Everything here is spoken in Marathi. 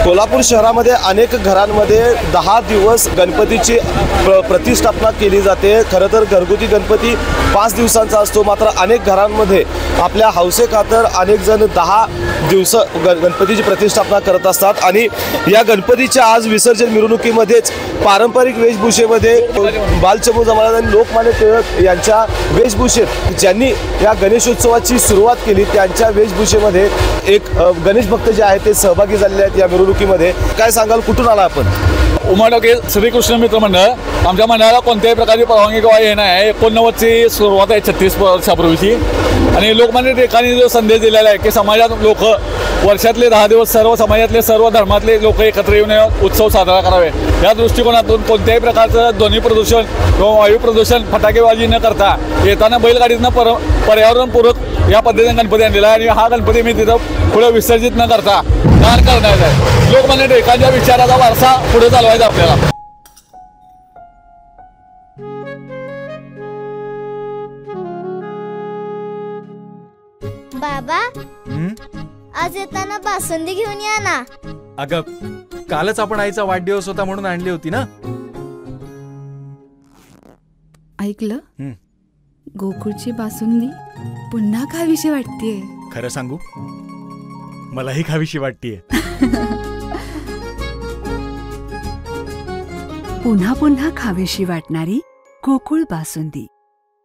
कोल्हापूर शहरामध्ये अनेक घरांमध्ये 10 दिवस गणपतीची प्रतिष्ठापना केली जाते। खरं तर घरगुती गणपती 5 दिवसांचा असतो, मात्र अनेक घरांमध्ये आपल्या हौसेखातर अनेक जण 10 दिवस गणपतीची प्रतिष्ठापना करत असतात। आणि या गणपतीच्या आज विसर्जन मिरवणुकीमध्येच पारंपरिक वेशभूषेमध्ये बालचमू जमादार आणि लोकमान्य टिळक यांच्या वेशभूषेत ज्यांनी या गणेशोत्सवाची सुरुवात केली त्यांच्या वेशभूषेमध्ये एक गणेश भक्त जे आहेत ते सहभागी झालेले आहेत या मिरवणुकीमध्ये। काय सांगाल, कुठून आला आपण? उमाडोके श्रीकृष्ण मित्र मंडळ। आमच्या मंडळाला कोणत्याही प्रकारची परवानगी किंवा हे नाही। 89ची सुरुवात आहे 36 वर्षापूर्वीची। आणि लोकमान्य टिळकांनी जो संदेश दिलेला आहे की समाजात लोक वर्षातले 10 दिवस सर्व समाजातले सर्व धर्मातले लोक एकत्र येऊन उत्सव साजरा करावे, या दृष्टिकोनातून कोणत्याही प्रकारचं ध्वनी प्रदूषण किंवा वायू प्रदूषण फटाकेबाजी न करता येताना बैलगाडीतनं पर्यावरणपूरक या पद्धतीने गणपती आणलेला आहे। आणि हा गणपती मी तिथं पुढे विसर्जित न करता दान करण्याचा आहे। लोकमान्य टिळकांच्या विचाराचा वारसा पुढे चालवायचा आपल्याला। बाबा, आज येताना बासुंदी घेऊन या ना। अगं, कालच आपण आईचा वाढदिवस होता म्हणून आणली होती ना। ऐकलं, गोकुळची बासुंदी पुन्हा खावीशी वाटतेय। खरं सांगू, मलाही खावीशी वाटतेय। पुन्हा पुन्हा खावीशी वाटणारी गोकुळ बासुंदी।